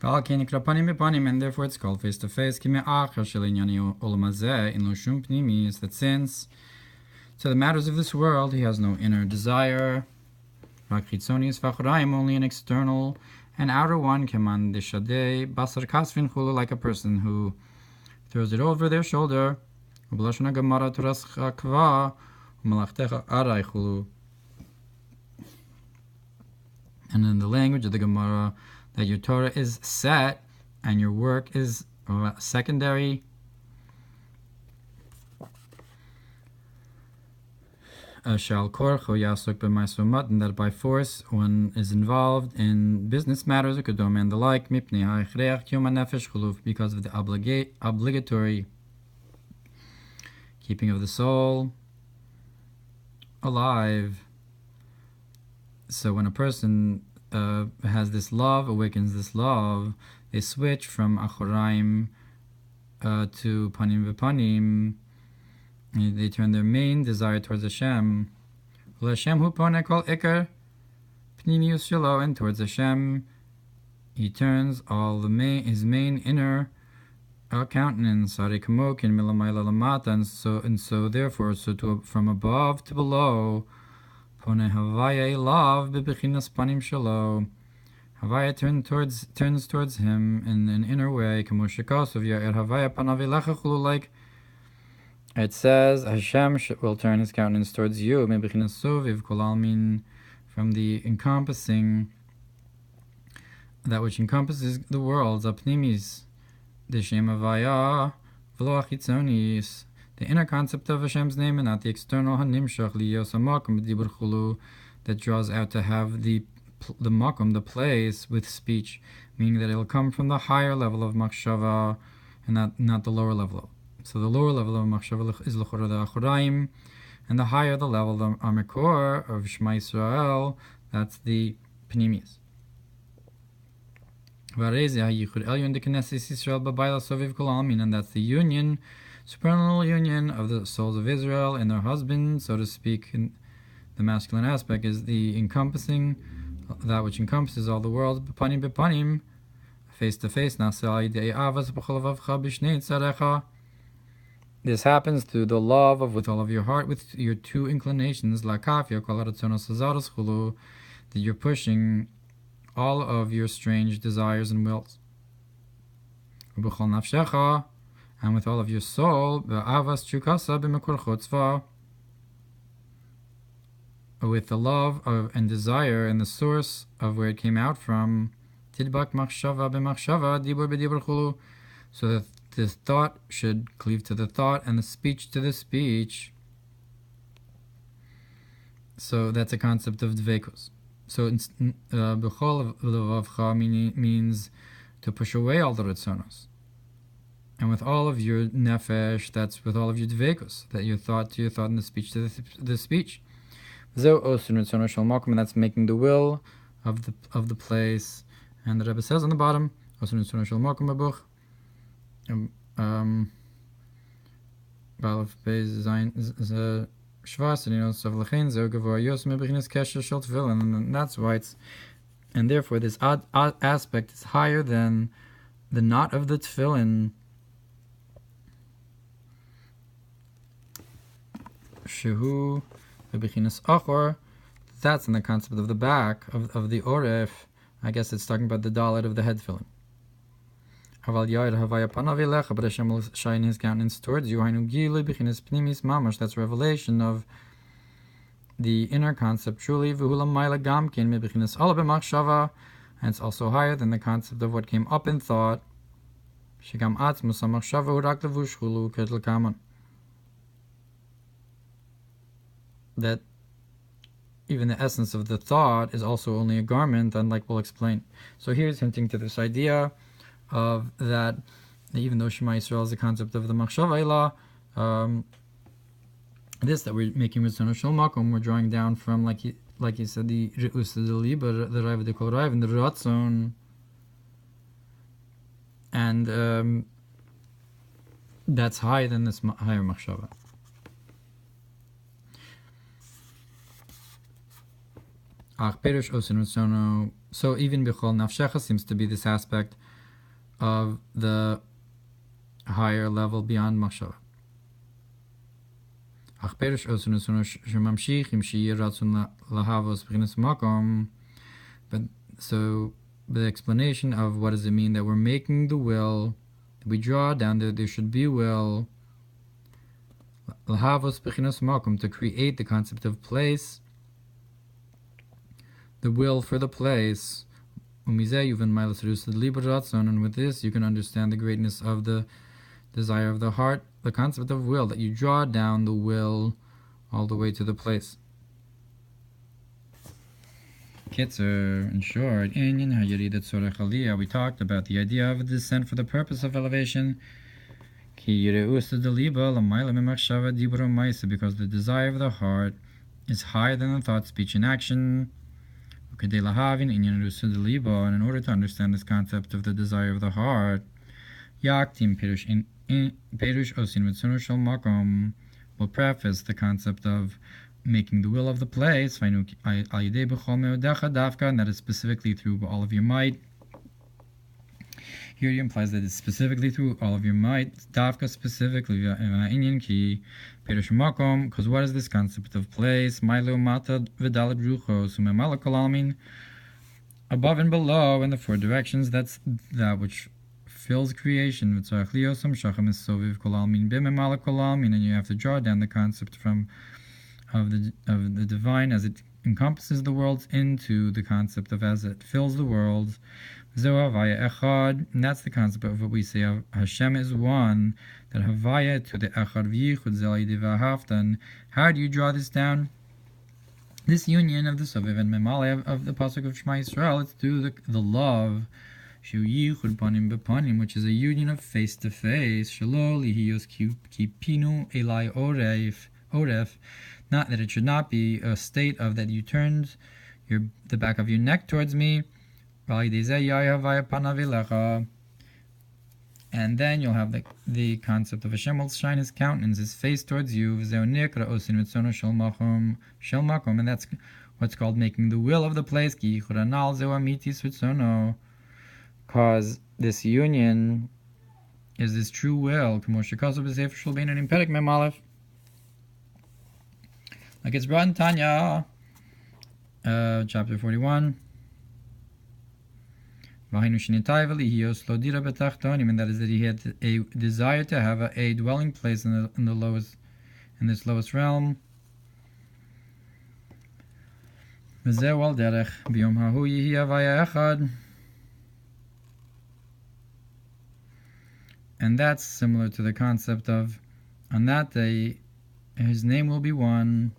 And therefore it's called face to face. That since to the matters of this world he has no inner desire, only an external and outer one, like a person who throws it over their shoulder. And in the language of the Gemara, that your Torah is set and your work is secondary. And that by force one is involved in business matters and the like, because of the obligatory keeping of the soul alive. So when a person has this love, awakens this love, they switch from achoraim to panim v'panim. They turn their main desire towards Hashem. Hashem hu poneh kol ikar pnimius shelo, and towards Hashem he turns all his main inner countenance. And so therefore, from above to below, poneh havaya love bebechinas panim shelo. Havaya turns towards him in an inner way. Like it says, Hashem will turn his countenance towards you, from the encompassing, that which encompasses the worlds, apnimis, the Shem of Vaya, v'lo achitzonis, the inner concept of Hashem's name, and not the external hanimshach liyos hamakom b'dibur chulu, that draws out to have the makom, the place, with speech, meaning that it will come from the higher level of machshava and not the lower level. So the lower level of machshava is l'chora the achoraim, and the higher the level of amikor of Shema Yisrael, that's the pnimius. And that's the union, supernal union of the souls of Israel and their husbands, so to speak. In the masculine aspect is the encompassing, that which encompasses all the worlds, bepanim bepanim, face to face. This happens through the love of with all of your heart, with your two inclinations, that you're pushing all of your strange desires and wills. And with all of your soul, with the love of and desire and the source of where it came out from, so that the thought should cleave to the thought and the speech to the speech. So that's a concept of dvekus. So b'chol levavcha means to push away all the ritzonos, and with all of your nefesh, that's with all of your dvekus, that your thought to your thought and the speech to the speech. And that's making the will of the place. And the Rebbe says on the bottom, and that's why it's, and therefore this odd aspect is higher than the knot of the tefillin. Shehu bebechinas achor, that's in the concept of the back of the oref. I guess it's talking about the dalet of the head tefillin. But Hashem will shine his countenance towards you. That's revelation of the inner concept truly. And it's also higher than the concept of what came up in thought. That even the essence of the thought is also only a garment, and like we'll explain. So here's hinting to this idea of that even though Shema Yisrael is the concept of the machshava ilah, this that we're making with Tzemach Tzedek, we're drawing down from, like he said, the re'us the liba, the raiv the kol raiv, and the ratzon, and that's higher than this higher machshava. So even b'chol nafshecha seems to be this aspect of the higher level beyond machshava. But so the explanation of what does it mean that we're making the will, that we draw down that there should be will, to create the concept of place, the will for the place. And with this you can understand the greatness of the desire of the heart, the concept of will, that you draw down the will all the way to the place. Kitzer, in short, we talked about the idea of a descent for the purpose of elevation. Because the desire of the heart is higher than the thought, speech, and action. And in order to understand this concept of the desire of the heart, will preface the concept of making the will of the place, and that is specifically through all of your might. Here he implies that it's specifically through all of your might, dafka specifically, because what is this concept of place? Above and below in the four directions, that's that which fills creation. And you have to draw down the concept of the divine as it encompasses the worlds into the concept of as it fills the worlds. And that's the concept of what we say of Hashem is one, that Havaya to the Echad v'yichud z'al v'ahavtan. How do you draw this down? This union of the Soviv and Memale of the Pasuk of Shema Yisrael, it's through the love, Shiur yichud panim b'panim, which is a union of face to face. Shelo lihiyos kipinu elai oref, not that it should not be a state of that you turned the back of your neck towards me. And then you'll have the concept of Hashem will shine His countenance, His face towards you. And that's what's called making the will of the place. Because this union is this true will. Like it's brought in Tanya, chapter 41. And that is that he had a desire to have a dwelling place in this lowest realm. And that's similar to the concept of on that day His name will be one.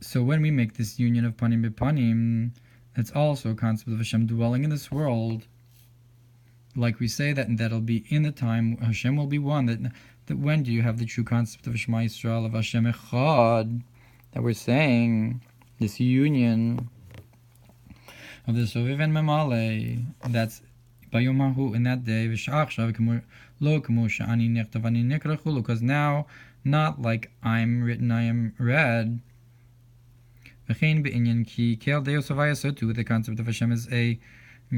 So when we make this union of panim b'panim, it's also a concept of Hashem dwelling in this world. Like we say that'll be in the time Hashem will be one. That when do you have the true concept of Shema Yisrael, of Hashem Echad, that we're saying, this union of the Soviv and Memale, that's Bayomahu in that day, because now, not like I'm written, I am read. So too, the concept of Hashem is a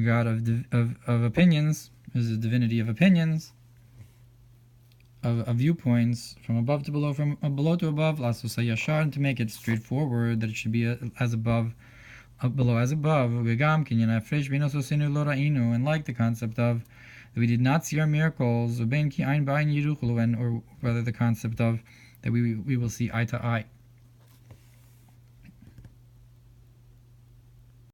God of opinions, is a divinity of opinions, of viewpoints, from above to below, from below to above, and to make it straightforward, that it should be as above, below as above. And like the concept of that we did not see our miracles, or rather the concept of that we will see eye to eye.